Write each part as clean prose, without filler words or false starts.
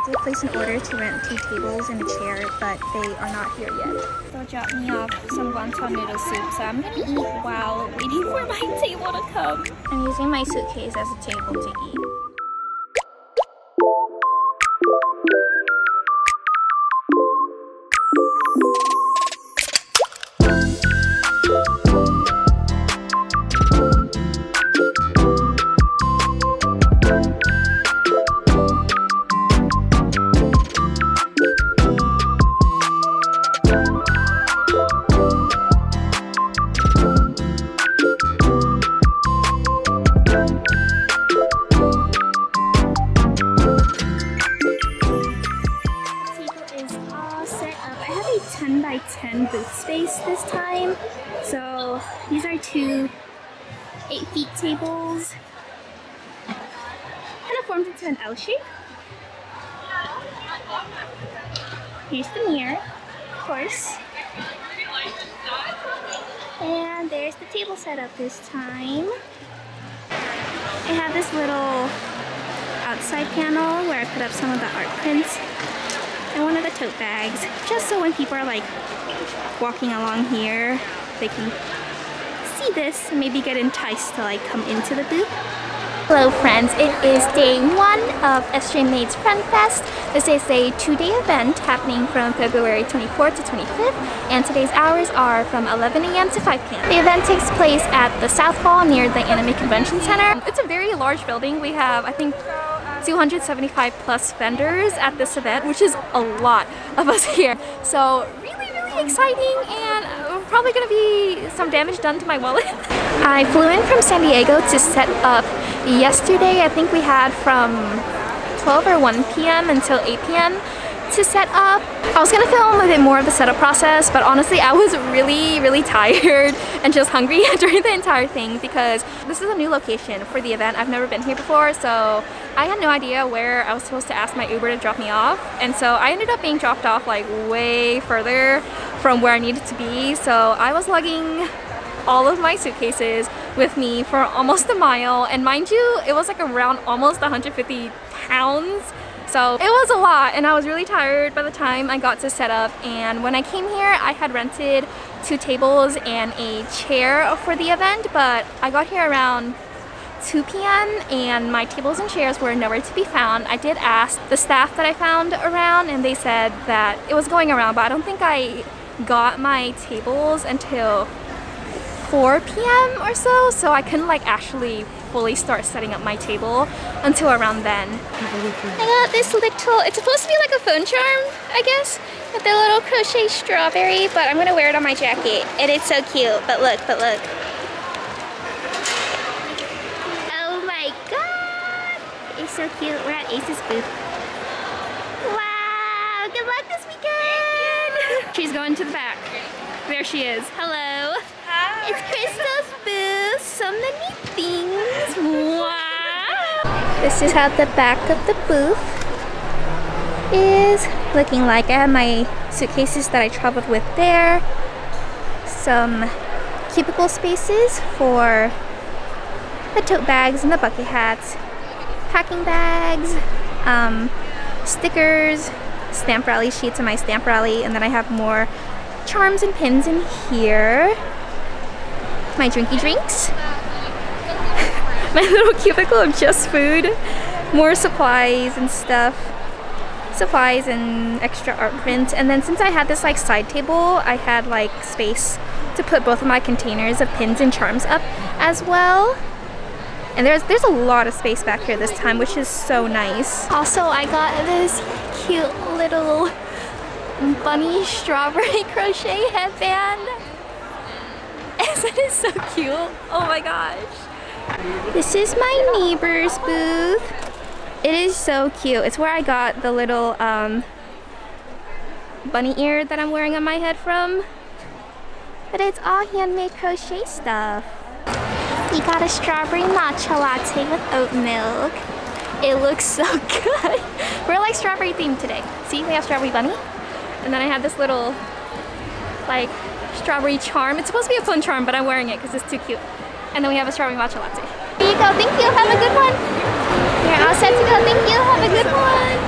did place an order to rent 2 tables and a chair, but they are not here yet. They'll drop me off some wonton noodle soup, so I'm gonna eat while waiting for my table to come. I'm using my suitcase as a table to eat. a 10 by 10 booth space this time. So these are two 8 feet tables. Kind of formed into an L shape. Here's the mirror, of course. And there's the table setup this time. I have this little outside panel where I put up some of the art prints and one of the tote bags, just so when people are like walking along here, they can see this and maybe get enticed to like come into the booth. Hello friends, it is day 1 of SJ Made's Friend Fest. This is a 2-day event happening from February 24th to 25th, and today's hours are from 11 a.m. to 5 p.m. The event takes place at the South Hall near the Anime Convention Center. It's a very large building. We have, I think, 275 plus vendors at this event, which is a lot of us here. So really exciting, and probably gonna be some damage done to my wallet. I flew in from San Diego to set up yesterday. I think we had from 12 or 1 p.m. until 8 p.m. to set up. I was gonna film a bit more of the setup process, but honestly I was really tired and just hungry during the entire thing because this is a new location for the event. I've never been here before, so I had no idea where I was supposed to ask my Uber to drop me off, and so I ended up being dropped off like way further from where I needed to be. So I was lugging all of my suitcases with me for almost a mile, and mind you, it was like around almost 150 pounds. So it was a lot, and I was really tired by the time I got to set up. And when I came here, I had rented 2 tables and a chair for the event, but I got here around 2 p.m. and my tables and chairs were nowhere to be found. I did ask the staff that I found around, and they said that it was going around, but I don't think I got my tables until 4 p.m. or so, so I couldn't like actually fully start setting up my table until around then. I got this little, it's supposed to be like a phone charm, I guess, with the little crochet strawberry, but I'm gonna wear it on my jacket, and it's so cute. But look. Oh my god! It's so cute. We're at Ace's booth. Wow! Good luck this weekend! She's going to the back. There she is. Hello. Hi. It's Crystal's booth. So many things. Wow. This is how the back of the booth is looking like. I have my suitcases that I traveled with there. Some cubicle spaces for the tote bags and the bucket hats. Packing bags. Stickers. Stamp rally sheets in my stamp rally. And then I have more charms and pins in here. My drinky drinks. My little cubicle of just food. More supplies and stuff. Supplies and extra art prints. And then since I had this like side table, I had like space to put both of my containers of pins and charms up as well. And there's a lot of space back here this time, which is so nice. Also, I got this cute little bunny strawberry crochet headband. Isn't it so cute? Oh my gosh. This is my neighbor's booth. It is so cute. It's where I got the little bunny ear that I'm wearing on my head from. But it's all handmade crochet stuff. We got a strawberry matcha latte with oat milk. It looks so good. We're like strawberry themed today. See, we have strawberry bunny. And then I have this little like strawberry charm. It's supposed to be a fun charm, but I'm wearing it because it's too cute. And then we have a strawberry matcha latte. Here you go. Thank you. Have a good one. You're all set to go. Thank you. Have a good one.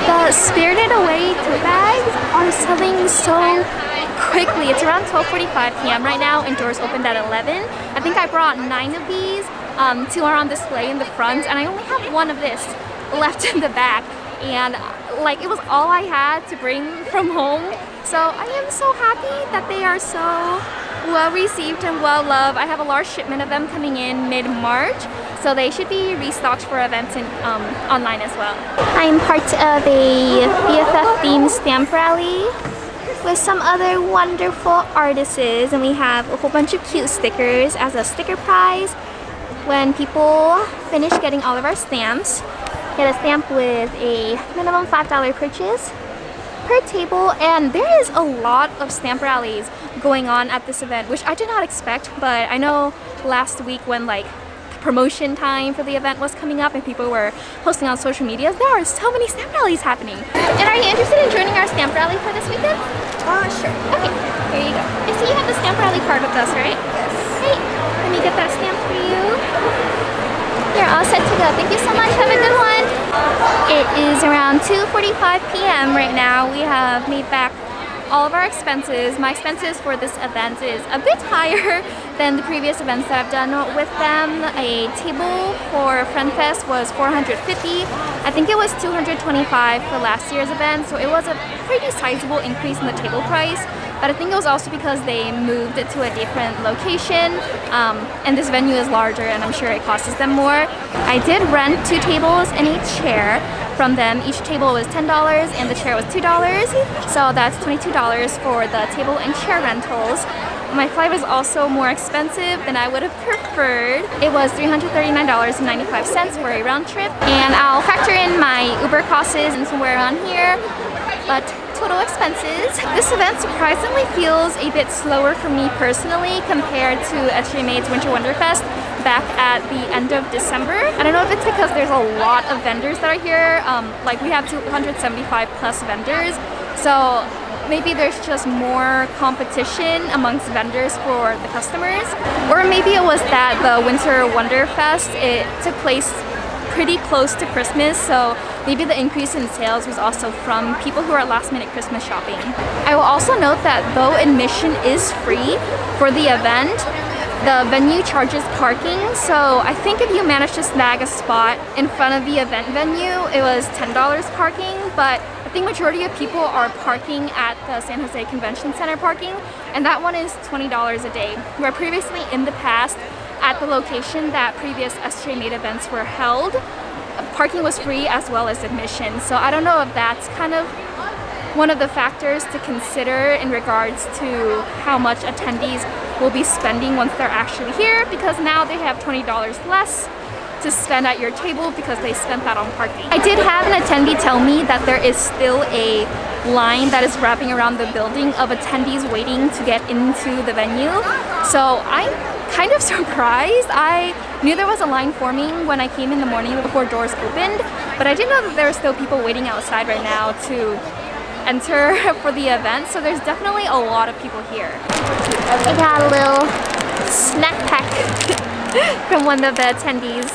The Spirited Away tote bags are selling so quickly. It's around 12:45 p.m. right now and doors opened at 11. I think I brought 9 of these. 2 are on display in the front and I only have 1 of this left in the back. And like it was all I had to bring from home. So I am so happy that they are so well received and well loved. I have a large shipment of them coming in mid-March. So they should be restocked for events in, online as well. I'm part of a BFF themed stamp rally with some other wonderful artists, and we have a whole bunch of cute stickers as a sticker prize. When people finish getting all of our stamps, get a stamp with a minimum $5 purchase per table, and there is a lot of stamp rallies going on at this event, which I did not expect, but I know last week when like promotion time for the event was coming up and people were posting on social media, there are so many stamp rallies happening. And are you interested in joining our stamp rally for this weekend? Sure. Okay, here you go. I see you have the stamp rally card with us, right? Yes. Great. Let me get that stamp for you. You're all set to go. Thank you so much. Have a good one. It is around 2:45 p.m. right now. We have made back all of our expenses. My expenses for this event is a bit higher than the previous events that I've done with them. A table for FriendFest was $450. I think it was $225 for last year's event, so it was a pretty sizable increase in the table price. But I think it was also because they moved it to a different location, and this venue is larger and I'm sure it costs them more. I did rent 2 tables and a chair from them. Each table was $10 and the chair was $2, so that's $22 for the table and chair rentals. My flight was also more expensive than I would have preferred. It was $339.95 for a round trip, and I'll factor in my Uber costs and somewhere around here, but total expenses. This event surprisingly feels a bit slower for me personally compared to SJ Made's Winter Wonderfest back at the end of December. I don't know if it's because there's a lot of vendors that are here. Like we have 275 plus vendors, so maybe there's just more competition amongst vendors for the customers. Or maybe it was that the Winter Wonderfest, it took place pretty close to Christmas, so maybe the increase in sales was also from people who are last minute Christmas shopping. I will also note that though admission is free for the event, the venue charges parking, so I think if you manage to snag a spot in front of the event venue, it was $10 parking, but I think majority of people are parking at the San Jose Convention Center parking, and that one is $20 a day, where previously in the past at the location that previous SJ Made events were held, parking was free as well as admission. So I don't know if that's kind of one of the factors to consider in regards to how much attendees will be spending once they're actually here, because now they have $20 less to spend at your table because they spent that on parking. I did have an attendee tell me that there is still a line that is wrapping around the building of attendees waiting to get into the venue. So I'm kind of surprised. I knew there was a line forming when I came in the morning before doors opened, but I didn't know that there were still people waiting outside right now to enter for the event, so there's definitely a lot of people here. I got a little snack pack from one of the attendees.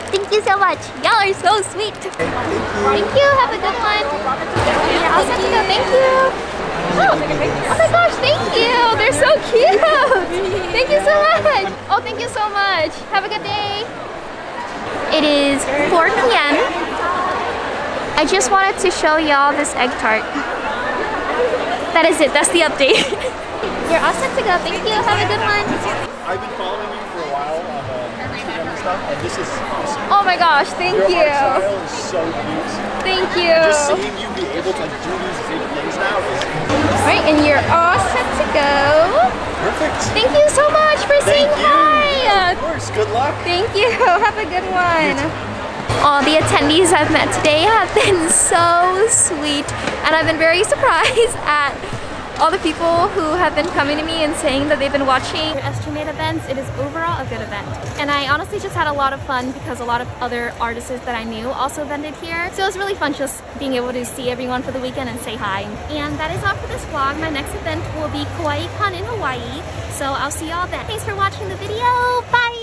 Thank you so much. Y'all are so sweet. Thank you. Have a good one. Yeah, I'll send you go. Thank you. Oh my gosh, thank you. They're so cute. Thank you so much. Oh, thank you so much. Have a good day. It is 4 p.m. I just wanted to show y'all this egg tart. That is it. That's the update. You're all set to go. Thank you. Have a good one. I've been following you for a while on Instagram and stuff, and this is awesome. Oh my gosh, thank you. Your art style is so cute. Thank you. And just seeing you be able to do these big things now is Alright, and you're all set to go. perfect. Thank you so much for saying hi. Yes, of course. Good luck. Thank you. Have a good one. All the attendees I've met today have been so sweet, and I've been very surprised at all the people who have been coming to me and saying that they've been watching SJ Made events. It is overall a good event. And I honestly just had a lot of fun because a lot of other artists that I knew also vended here. So it was really fun just being able to see everyone for the weekend and say hi. And that is all for this vlog. My next event will be KawaiiCon in Hawaii. So I'll see y'all then. Thanks for watching the video. Bye!